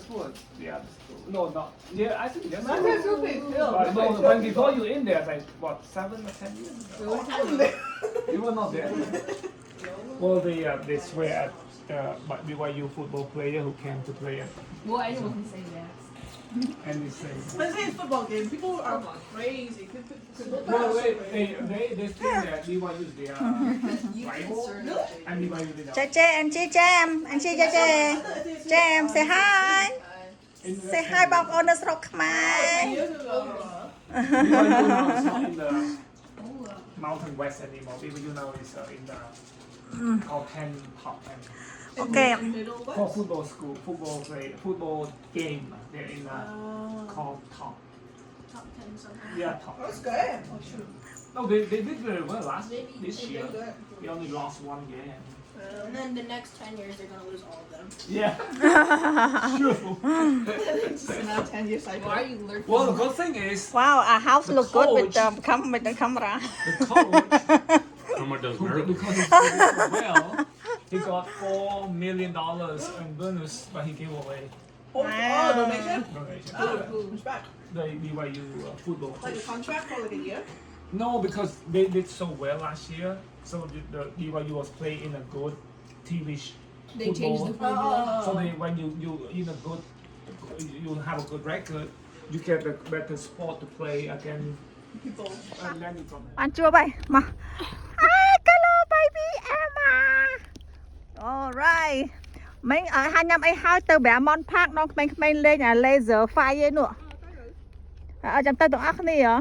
sports. Yeah, no, not. Yeah, I think that's. But no, when before you in there, like what 7 or 10 years ago. You were not there. Well, they swear at BYU football player who came to play it, Well, anyone can say that. and they say. Let's say it's football game. People are crazy. Well, they think that BYU is their rival, and BYU is their. Che, and chị Che, say hi. Say hi បងប្អូននៅស្រុកខ្មែរ Years ago. BYU now is not in the Mountain West anymore. BYU now is in the called 10 top 10. អូខេ Middle West. For football school, football game, they're in called top. Top 10 somehow. Yeah, top. That's good. Oh shoot. No, they did very well this year. Good. They only lost 1 game. And then the next 10 years, they're gonna lose all of them. Yeah. Sure. Now 10 years cycle. Why are you lurking? Well, the good thing is Wow, our house The look good with coach- the camera. the coach, Camera does who, work. because he's doing so well, he got $4 million in bonus, but he gave away Oh, donation? donation. Oh, respect. The BYU football Like a coach. contract for like a year? No, because they did so well last year. So the BYU was playing in a good TV They changed the football. formula. So they when you in a good you have a good record, you get a better spot to play against People. Atlantic. បានជួបហើយមក Hi hello baby Emma alright មិញឲ្យហាញញ៉ាំអីហើយទៅ Vermont Park នងក្មេងៗលេងអា laser fight ឯនោះអត់ចាំទៅទាំងអស់គ្នាហ៎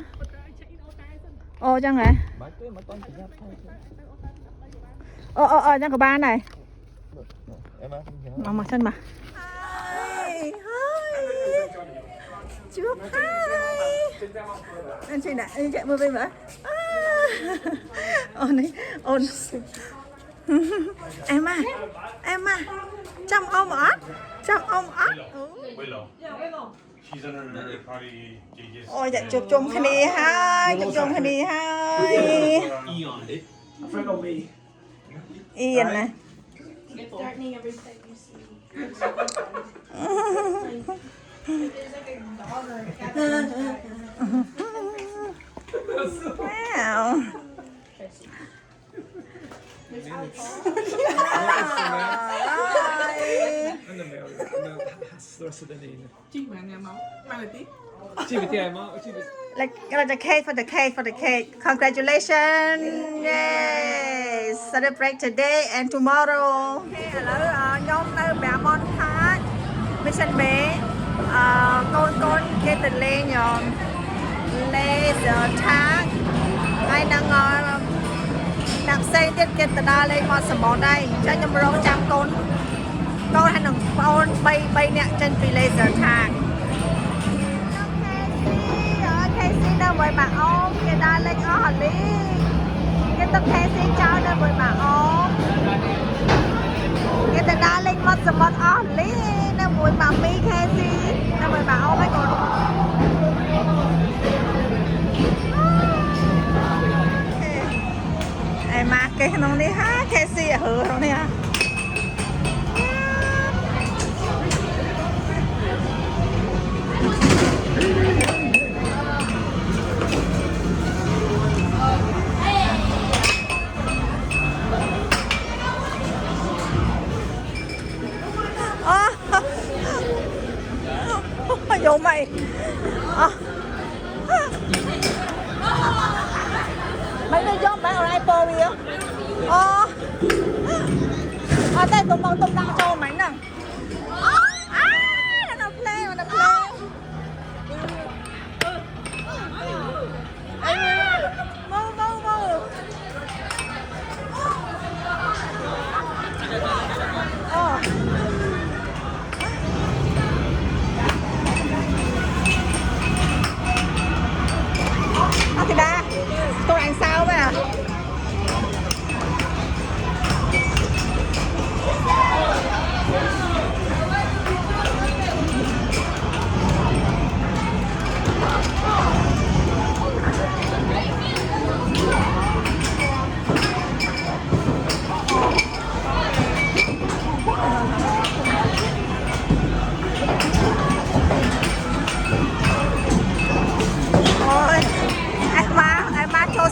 អូចឹងហ៎អូចឹងក៏បានដែរមកចឹងមកជួបហើយអញ្ចឹងណាអញ្ចឹងមើលវិញមើលអូននេះអូនអេម៉ាចាំអ៊ំអត់ចាំអ៊ំអត់ Willow. Yeah, wait long. She's under the party. JJ's. អូយជួបជុំគ្នាហើយជួបជុំគ្នាហើយ Eon. A friend of me. អៀនណា Threatening everything you see. If there's like a dog or a cat. វ៉ាវ There's alcohol. Ano meron? Resident. Chị mà nhà máu. Mà là tí. Chị bị tiền mà, chị bị. like เราจะ cake for the cake congratulations yes celebrate today and tomorrow ឥឡូវខ្ញុំនៅ Vermont Park Mission Bay កូនគេទៅលេងlaser tag ហើយនឹងអ្នកផ្សេងទៀតគេទៅដើរលេងមកសមុទ្រដែរអញ្ចឹងខ្ញុំរងចាំកូនហើយនឹងបងអូន3នាក់ចេញពី laser tag Casey đâu với bà ôm người ta lên ở Hà Lý cái tập Casey trao đâu với bà ôm người ta đã lên mất rồi mất ở Hà Lý đâu với bà Mi Casey đâu với bà ôm mấy con em mà cái nó đi ha Casey à hừ nó đi ha vô mày mày đi vô bạn ở Apple đi á đây tụi mong tụi đang cho mày nè nó play thì đa tôi làm sao vậy à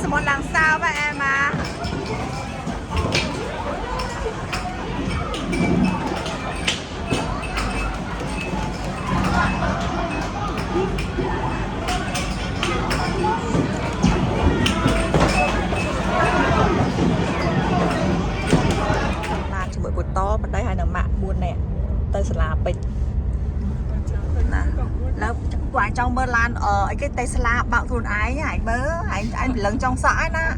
sân môn làm sao vậy em à? Làm cho mỗi buổi to bên đây hai nở mạng buồn nè, tới sẽ là bịch. Là quán trong Bơ Lan ở cái Tesla bạn thôn ái anh bớ anh lần trong xã na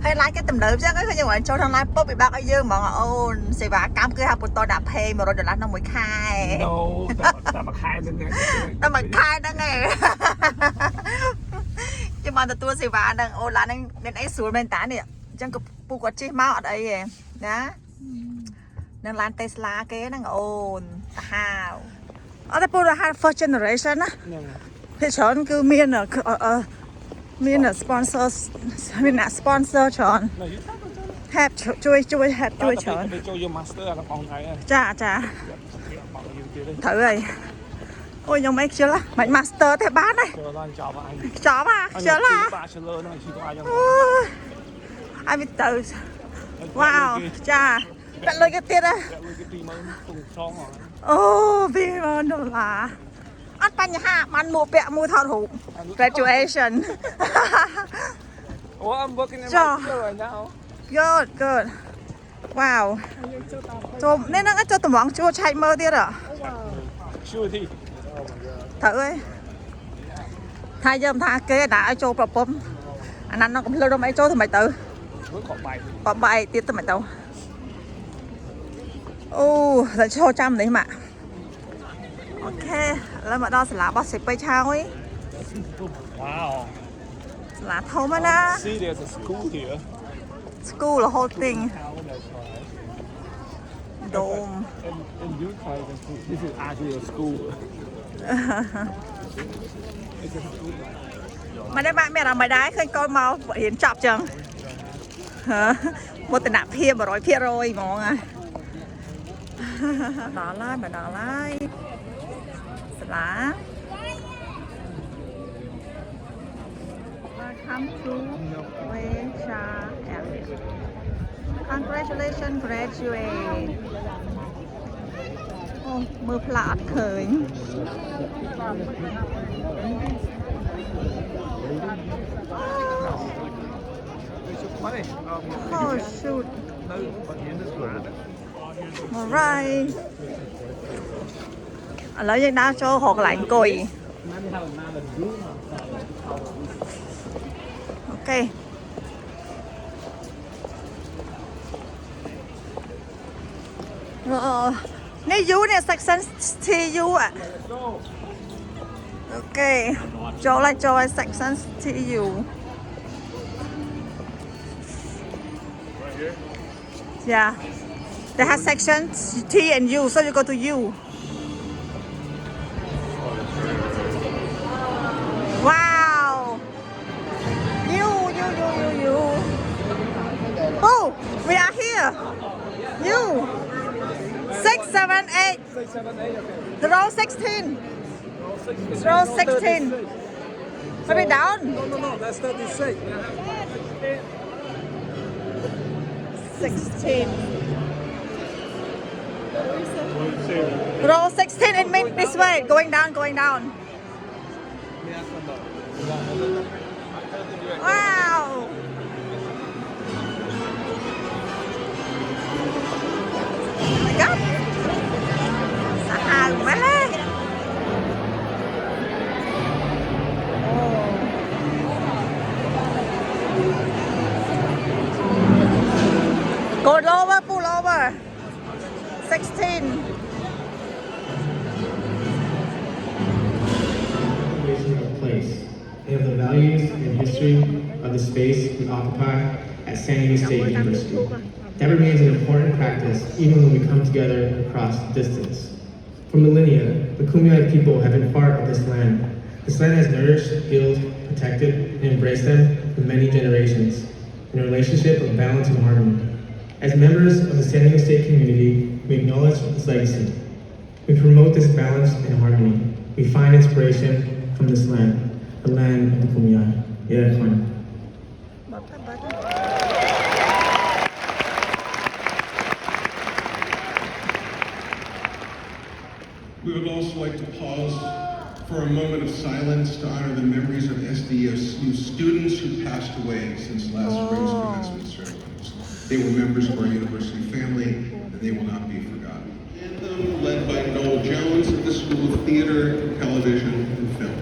hay lái cái tầm đớp chứ cái nhưng mà cho thằng lái pop bị bác ấy dơ mà ôn sẽ vả cam cứ học một to đạp hề mà rồi đợt lát nó mới khai ta mà khai được ngay nó mà khai đó nghe nhưng mà tôi sẽ vả đang ôn là nên ấy xuống bên tán nè chẳng có pu quạt chi máu ở đây đó đang lái Tesla cái đang ôn hào ở đây pu là hai first generation á thì chọn cứ miền ở miền là sponsor miền là sponsor chọn hẹp chui hẹp chui chọn chà thử rồi ôi nhưng mấy chưa là mấy master thế bán này chó mà chưa là ai biết tự wow chà đặt lời cái tiền á ô vì mà đồ là ăn bánh ha ăn mua bẹ mua thao thủ graduation oh I'm working in my field right now good wow chôm nên nó cho tụi bọn chua chạy mơ tiết à thử ơi thay dâm tha kế đã cho bọc bấm anh ăn nó cũng lâu đâu mấy chỗ thì mày tự còn bài tiết tụi mày đâu ô là cho trăm đấy mà okแล้วมาดอสลาบอสไปเช้าไว้ wow สลาโทมานะ see there's a school here school the whole thing dome and you try this is actually a school ไม่ได้บ้านแม่เราไม่ได้เคยก้อนเมาเห็นจับจังฮะหมดแต่หนักเพียบร้อยเพียบร้อยมองอ่ะđỏ lại mà đỏ lại lá welcome to Wecha area congratulations graduate โอ้มือพลาดเขย oh shoot alright แล้วยังได้โชว์หกหลายกุยโอเคนี่ยูเนี่ย section TU อ่ะโอเคโจไลโจไล section TU yeah they have section T and U so you go to U wow you oh we are here you 6, 7, 8 row 16 row 16 put it down no that's 36 16 row 16 it means this way going down wow oh my god sahag mali go lower pull over 16 of place and of the values and history of the space we occupy at San Diego State University. That remains an important practice even when we come together across distance. For millennia, the Kumeyaay people have been part of this land. This land has nourished, healed, protected, and embraced them for many generations in a relationship of balance and harmony. As members of the San Diego State community, we acknowledge this legacy. We promote this balance and harmony. We find inspiration from this land, the land of the Kumeyaay. Yeah, fine. We would also like to pause for a moment of silence to honor the memories of SDSU students who passed away since last spring's commencement ceremonies. They were members of our university family, and they will not be forgotten. Anthem led by Noel Jones at the School of Theater, Television, and Film.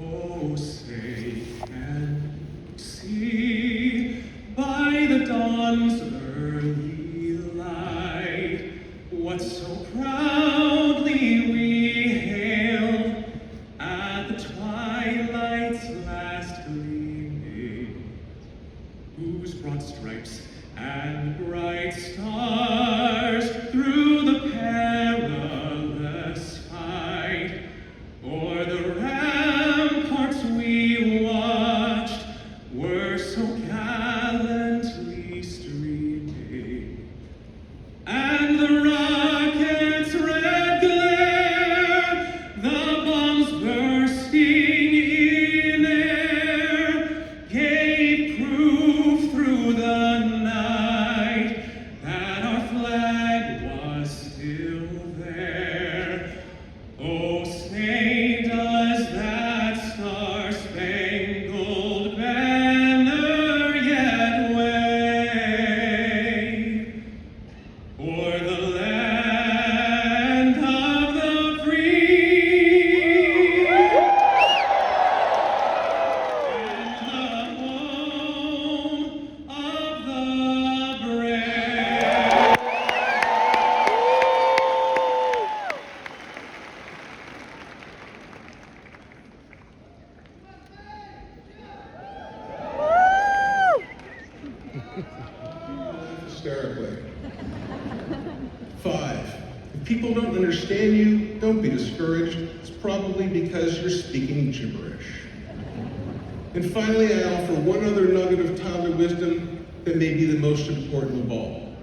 Oh, say can you see by the dawn's early light what so proudly we hailed at the twilight's last gleaming, whose broad stripes and bright stars through the perilous fight o'er the ramparts we watched were so gallantly streaming, and the rocket's red glare, the bombs bursting in air, gave proof through the night that our flag was still there. Oh, say does that star-spangled banner yet wave o'er the land of the free and the home of the brave? Hysterically. 5. If people don't understand you, don't be discouraged. It's probably because you're speaking gibberish. And finally, I offer one other nugget of toddler wisdom that may be the most important of all.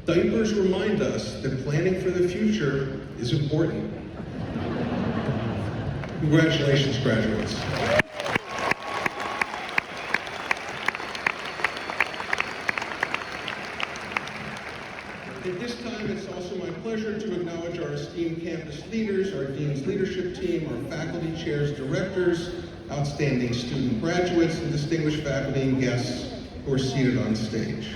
Diapers remind us that planning for the future is important. Congratulations, graduates. At this time, it's also my pleasure to acknowledge our esteemed campus leaders, our Dean's Leadership Team, our faculty chairs, directors, outstanding student graduates, and distinguished faculty and guests who are seated on stage.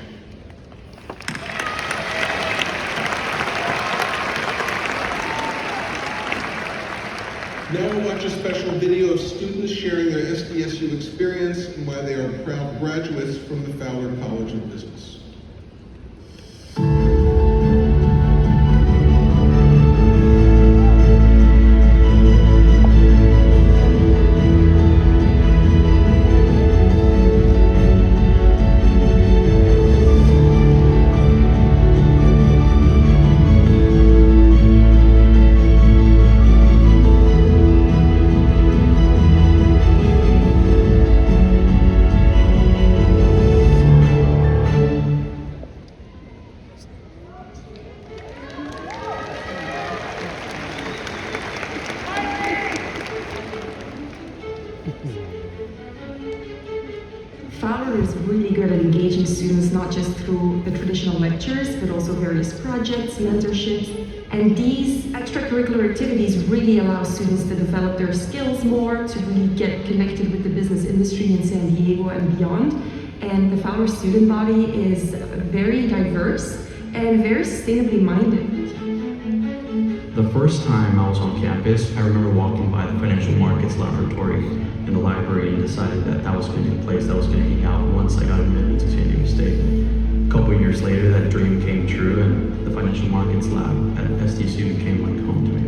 Now we'll watch a special video of students sharing their SDSU experience and why they are proud graduates from the Fowler College of Business. Fowler is really good at engaging students, not just through the traditional lectures, but also various projects, mentorships, and these extracurricular activities really allow students to develop their skills more, to really get connected with the business industry in San Diego and beyond. And the Fowler student body is very diverse and very sustainably minded. The first time I was on campus, I remember walking by the financial markets laboratory in the library and decided that that was going to be the place that was going to hang out once I got admitted to San Diego State. A couple couple years later, that dream came true, and the Financial Markets Lab at SDSU became like home to me.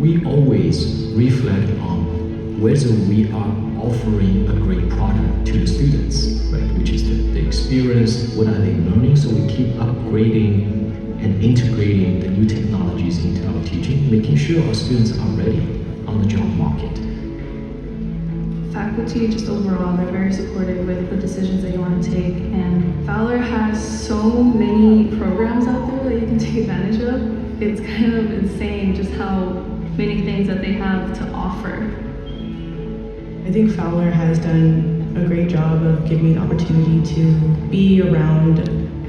We always reflect on whether we are offering a great product to the students, right? Which is the experience, what are they learning? So we keep upgrading and integrating the new technologies into our teaching, making sure our students are ready on the job market. Faculty, just overall, they're very supportive with the decisions that you want to take. And Fowler has so many programs out there that you can take advantage of. It's kind of insane just how many things that they have to offer. I think Fowler has done a great job of giving me the opportunity to be around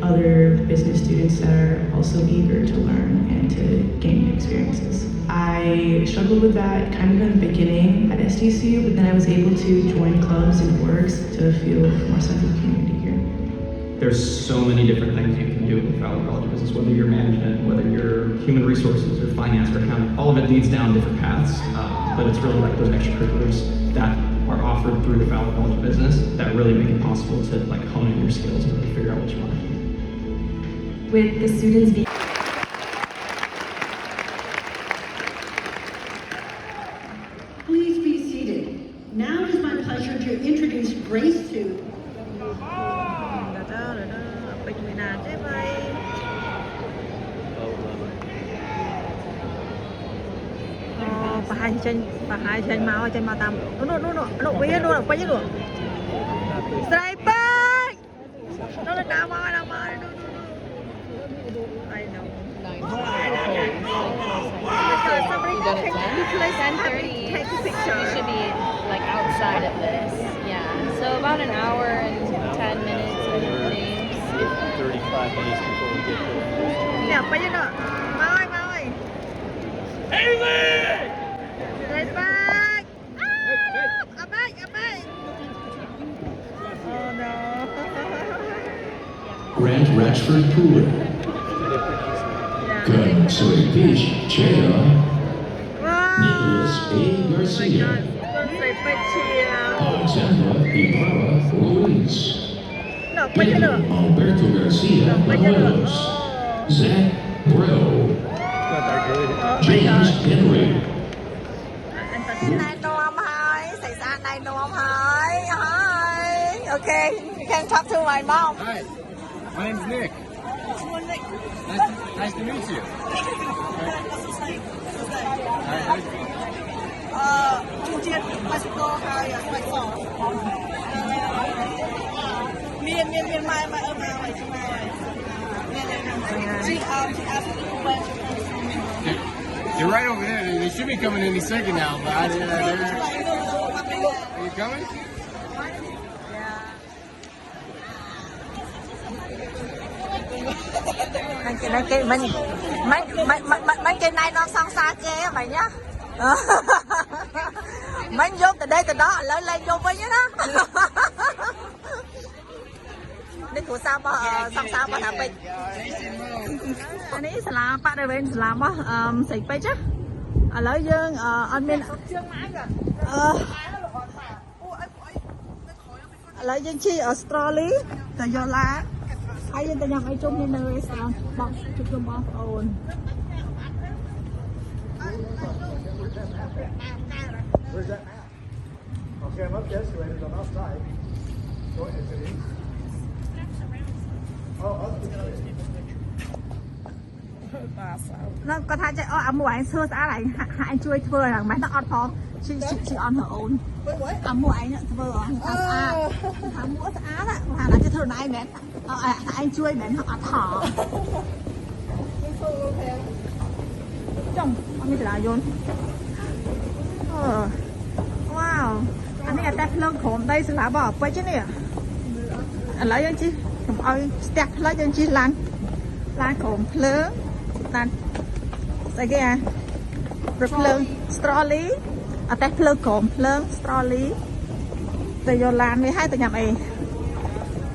other business students that are also eager to learn and to gain experiences. I struggled with that kind of in the beginning at SDSU, but then I was able to join clubs and orgs to feel more sense of community here. There's so many different things you can do in Fowler College of Business, whether you're management, whether you're human resources or finance or accounting, all of it leads down different paths, but it's really like those extracurriculars that are offered through the Fowler College of Business that really make it possible to like hone in your skills and really figure out what you want to do. With the students being Please be seated. Now it is my pleasure to introduce Grace Su. Take a picture. We should be like outside of this. Yeah. So about an hour and 10 minutes of names. 35 minutes before we get there. Yeah, but you know, Mai. Haley! Right back! Ah! I'm back! Oh no. Grant Ratchford Pooler. Gun Soy Fish Chair. Nicholas A. Garcia. Alexandra Ibarra Ruiz. Pedro Alberto Garcia Maholos. Zach Bro. James Henry. Hi. Okay, you can talk to my mom. Hi, my name's Nick. Nice to meet you. You're right over there. They should be coming any second now, but I didn't. Are you coming? Mấy cái này nó sang xa chê vậy nhá. Mấy vô từ đây từ đó lên vô với nhá đó. Đi của sao mà sang sao mà thằng mình. Anh ấy là bạn đời bên làm á, sạch bay chứ. Lấy dương anh bên lấy dương chi Australia từ do lá. Ai dân ta nhập ai chung nên nơi sao bọc chụp chung bọc ồn. Where's that map? Okay, I'm up yesterday, it's on outside. Go ahead, City. Nó có thay chạy mua anh xưa xã này anh chui thưa là mấy nó ăn phong chị ăn hở ồn mua anh thưa mua xã đó là cái thưa này mẹ anh chui mẹ họ ăn thỏ chồng anh ấy là vô wow anh ấy đặt lưng khổm đây sẽ là bỏ quay chứ nè lấy dân chi không ơi step lấy dân chi lan khổm lớn lan cái kia rực lớn strolly ở tay lưng khổm lớn strolly từ giờ lan với hai từ nhà mày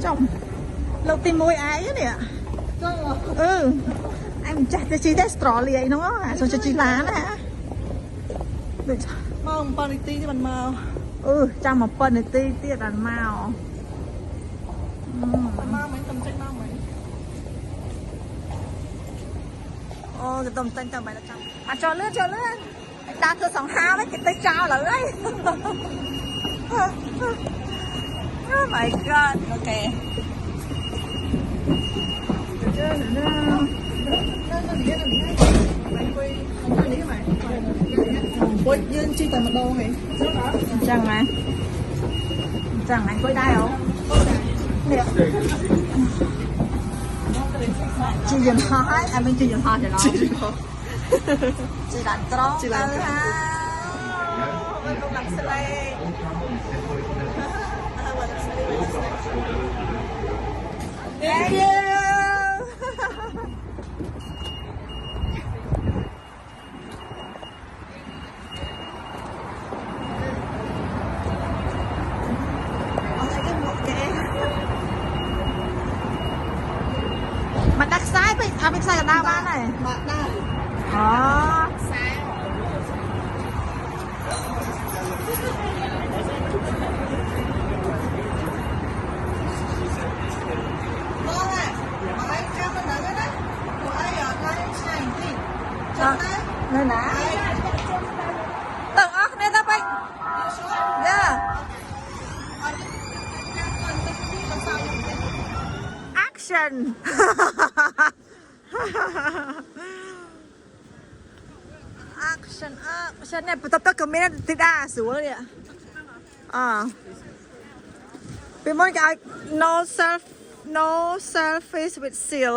chồng lâu tìm môi ái nè anh chặt cái chi đấy strolly ấy nó sao cho chi lá đó hả mong panity thì mình màu trong một panity tiết là màu Mau mấy tầm tranh mau mấy. Ô cái tôm tinh tầm bài là trăm. À cho lướt. Đã thưa sòng hao đấy cái tay trao lại đấy. Oh my god. Okay. Ôi, dương chi tầm một đô hả? Chẳng này. Chẳng anh quay đai không? Nè. Chị dừng hỏi, em bên chị dừng hỏi thì nó. Chị đánh trống. Chị đánh trống. Ôi, con làm xe lê. Thank you. Mà đặt sai với bên sai cả đa ba này. Mà đa. Sai. Ngon à. Mà anh em mình nói đấy. Của ai ở đây sai gì? Nơi nào? Tự ốc này ta bệnh. Yeah. Action. Action này tập tất cả mấy thứ đa xuống đi ạ. Vì mỗi cái no selfish with seal.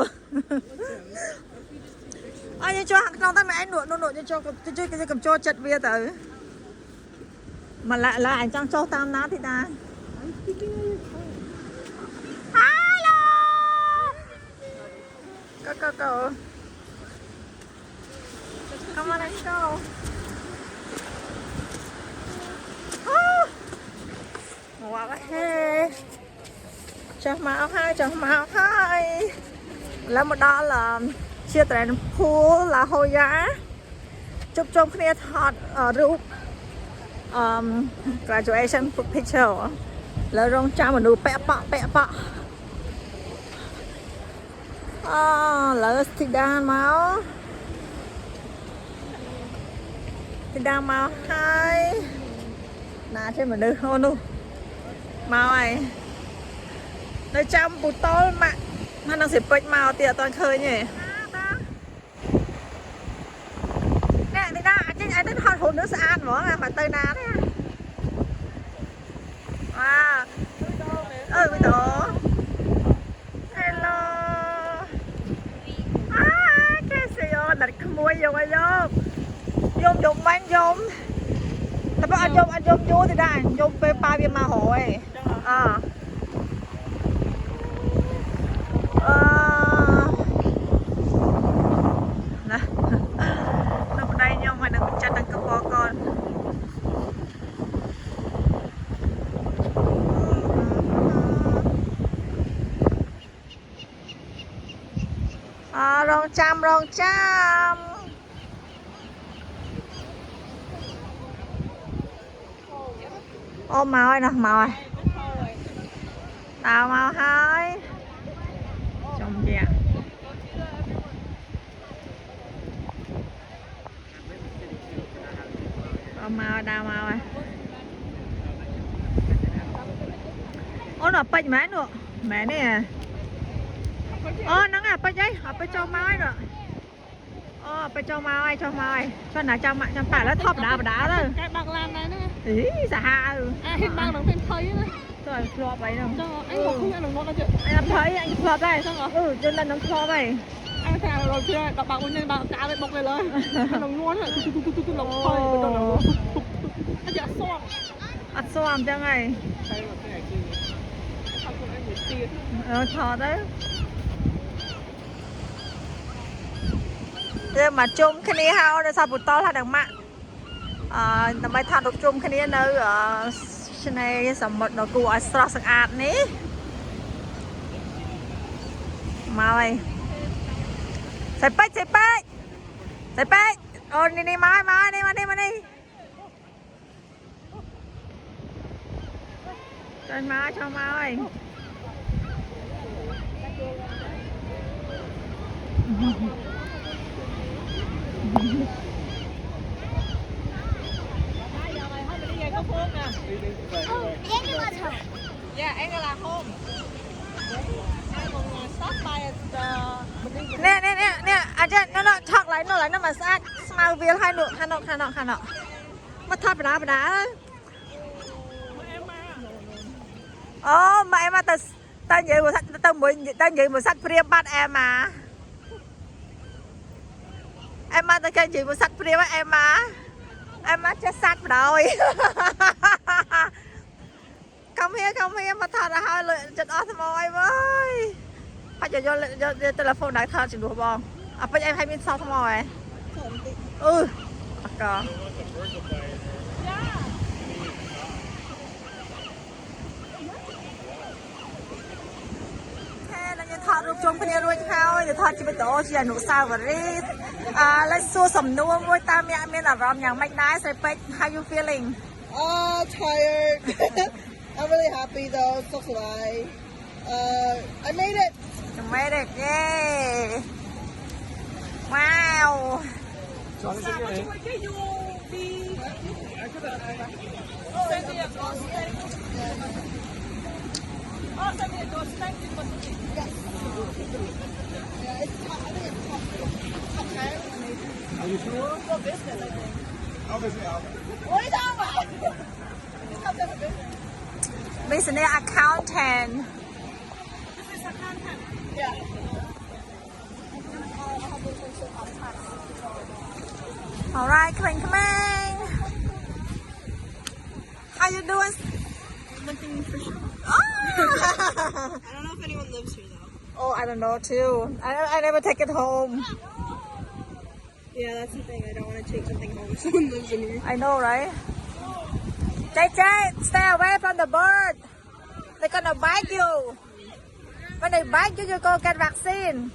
Như cho hàng trong tay mẹ anh nụ như cho cái cầm cho chật bia tới. Mà lại là anh trang cho tam ná thì ta. Hello. Go. Come on, let's go. Wow, hey. Chào mạo hai. Là một đó là chia tay pool là hồi giá. Chụp trong kia thọt ở roof graduation picture. Là rong cha mà nụ pẹ pọ. Là thì đàn máu hai nà trên mà đưa hôn nu máu này nơi trong bụt to mà nó sẽ bịch màu tiệt toàn khơi nhỉ nè thì ra chứ anh đến hòn hồn nước sẽ ăn bỏ mà tơi ná đấy wow bây giờ hello cái gì vậy đặt mua vô dùng bánh dùngแต่ว่าอันยมยูthìได้ยมไปปลาเบียมาหอยนะเราได้ยมมาดังจัดดังกระปอก่อนรองจำô màu ơi nè màu ơi tao màu hai trồng gì ạ ô màu đào màu ơi ô nó bịch mẹ nữa mẹ nè ô nó ngà bịch ấy họ bịch cho màu ấy nữa ô bịch cho màu ấy cho nào cho mẹ cho phải là thọp đá thôi cái bạc lan này nữa ý xả ha anh đang đứng bên thấy đấy rồi flop vậy đâu anh không nhận được nó chưa anh thấy anh flop đây cho nên nó flop vậy anh thèm rồi chưa đọc bạc nguyên bạc cá lên bọc vềเลยnó ngon hả nó phơi nó anh dạ xoam cho ngày thọ đấy mà chung cái này hao để sao bụt to là đằng mặnทำไมทานดอกจุ่มแค่นี้เนอะชนายสมบัติดอกกูอัศรสังอาดนี้มาเลยใส่ไปโอ้นี่มานี่จนมาชอบมาเลย Yeah, Angela home. Stop by at the. เนี่ยอาจจะนั่นละช็อกไหลนั่นไหลนั่นมาสะอาดสมาร์ทวิลให้หนูฮันนกมาทอดปลาอ๋อมาem ta ta nhảy một sách ta nhảy một sách priêm bắt em mà em ta kêu nhảy một sách priêm bắt em chết sách rồi không hiếm mà thật là hai lời chật ó thầm ơi với phải cho vô telephone đại thật chỉ đủ bông à bây em hay bên sau thầm ơi cònถอดรูปชมพนีรวยเขาเดี๋ยวถอดจิบโตเชียหนูสาวรีแล้วสู้สมนุ่มด้วยตามยังมีหลับรำอย่างไม่ได้ใส่เป็ด how you feeling Tired. I'm really happy though. So I made it. you made it yay wow Are you sure? For business, I think. Obviously, What are you talking about? business accountant Business accountant. Yeah. alright come on how you doing Looking for sure. oh. I don't know if anyone lives here though. Oh, I don't know too. I never take it home. Yeah, that's the thing. I don't want to take something home if someone lives in here. I know, right? JJ, stay away from the bird. They're gonna bite you. When they bite you, you go get vaccine.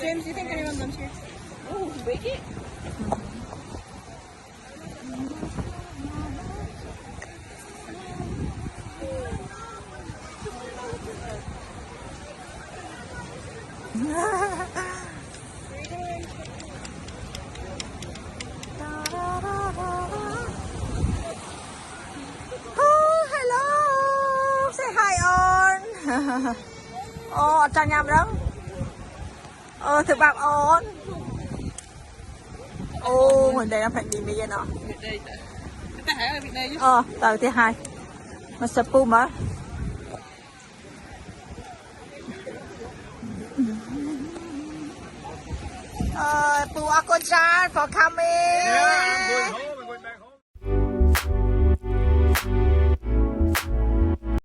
James, do you think anyone lives here? Oh, Wicket? Oh, hello. Say hi on. Oh, cho nhầm đó. Thực bạc on. Oh, mình đây là phải đi bây giờ nó. Tờ thứ hai. Mà sập pum á. Pu Ako Chan for coming.